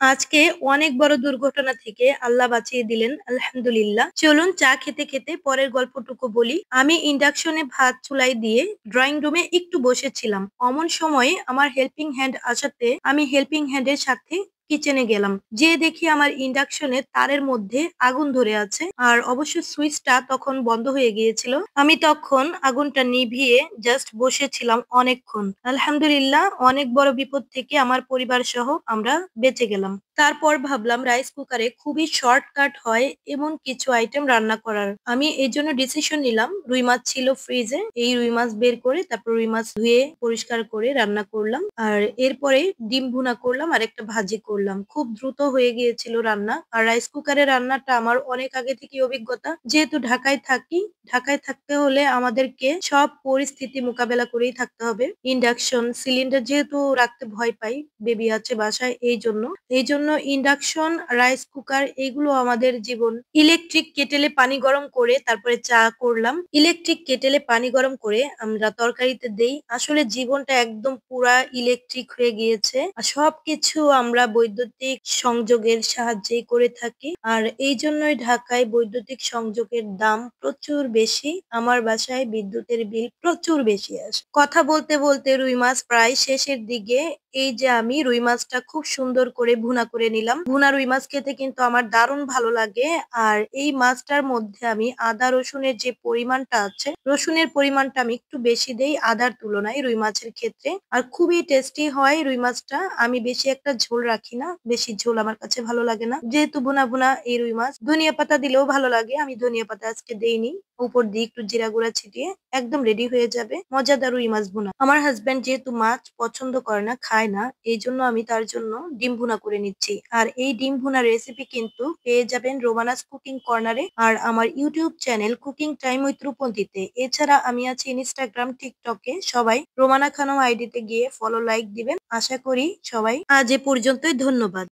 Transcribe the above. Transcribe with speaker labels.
Speaker 1: আজকে অনেক বড় দুর্ঘটনা থেকে আল্লাহ বাঁচিয়ে দিলেন। আলহামদুলিল্লাহ। চলুন চা খেতে, খেতে পরের গল্পটুকু বলি। আমি ইন্ডাকশনে ভাত চুলায় দিয়ে ড্রয়িং রুমে একটু বসেছিলাম। অমন সময়ে আমার হেল্পিং হ্যান্ড আসাতে আমি হেল্পিং হ্যান্ড এর সাথে কিচেনে গেলাম। যেয়ে দেখি আমার ইন্ডাকশনের তারের মধ্যে আগুন ধরে আছে। আর অবশ্য সুইচটা তখন বন্ধ হয়ে গিয়েছিল। আমি তখন আগুনটা নিভিয়ে জাস্ট বসেছিলাম অনেকক্ষণ। আলহামদুলিল্লাহ অনেক বড় বিপদ থেকে আমার পরিবার সহ আমরা বেঁচে গেলাম। তারপর ভাবলাম রাইস কুকারে খুবই শর্টকাট হয় এমন কিছু আইটেম রান্না করার। আমি এজন্য ডিসিশন নিলাম, রুই মাছ ছিল ফ্রিজে, এই রুই মাছ বের করে তারপর রুই মাছ ধুয়ে পরিষ্কার করে রান্না করলাম। আর এরপরে ডিম ভুনা করলাম আর একটা ভাজি করলাম। খুব দ্রুত হয়ে গিয়েছিল রান্না। আর রাইস কুকারে রান্নাটা আমার অনেক আগে থেকেই অভিজ্ঞতা। যেহেতু ঢাকায় থাকি, ঢাকায় থাকতে হলে আমাদেরকে সব পরিস্থিতি মোকাবেলা করেই থাকতে হবে। ইন্ডাকশন সিলিন্ডার যেহেতু রাখতে ভয় পাই, বেবি আছে বাসায়, এই জন্য ইন্ডাকশন, রাইস কুকার এগুলো আমাদের জীবন। ইলেকট্রিক কেটেলে পানি গরম করে তারপরে চা করলাম। ইলেকট্রিক কেটেলে পানি গরম করে আমরা তরকারিতে দেই। আসলে জীবনটা একদম পুরা ইলেকট্রিক হয়ে গিয়েছে। আর সবকিছু আমরা বৈদ্যুতিক সংযোগের সাহায্যেই করে থাকি। আর এই জন্যই ঢাকায় বৈদ্যুতিক সংযোগের দাম প্রচুর বেশি। আমার বাসায় বিদ্যুতের বিল প্রচুর বেশি আসে। কথা বলতে বলতে রুই মাছ প্রায় শেষের দিকে। এই যে আমি রুই মাছটা খুব সুন্দর করে ভুনা করে নিলাম। ভুনা রুই মাছ খেতে কিন্তু আমার দারুণ ভালো লাগে। আর এই মাছটার মধ্যে আমি আদা রসুনের যে পরিমাণটা আছে, রসুনের পরিমাণটা আমি একটু বেশি দেই আদার তুলনায় রুই মাছের ক্ষেত্রে। আর খুবই টেস্টি হয় রুই মাছটা। আমি বেশি একটা ঝোল রাখি না, বেশি ঝোল আমার কাছে ভালো লাগে না। যেহেতু ভুনা ভুনা এই রুই মাছ, ধনিয়া পাতা দিলেও ভালো লাগে, আমি ধনিয়া পাতা আজকে দেইনি। উপর দিয়ে একটু জিরা গুঁড়া ছিটিয়ে একদম রেডি হয়ে যাবে মজাদার রুই মাছ ভুনা। আমার হাজবেন্ড যেহেতু মাছ পছন্দ করে না, খায় না, এই জন্য আমি তার জন্য ডিম ভুনা করে নিচ্ছি। আর এই ডিম ভুনা রেসিপি কিন্তু পেয়ে যাবেন রোমানাস কুকিং কর্নারে আর আমার YouTube channel cooking time with রূপন্তিতে। এছাড়া আমি আছি ইনস্টাগ্রাম, টিকটকে। সবাই রোমানা খানম আইডিতে গিয়ে ফলো লাইক দিবেন। আশা করি সবাই আজ এ পর্যন্তই। ধন্যবাদ।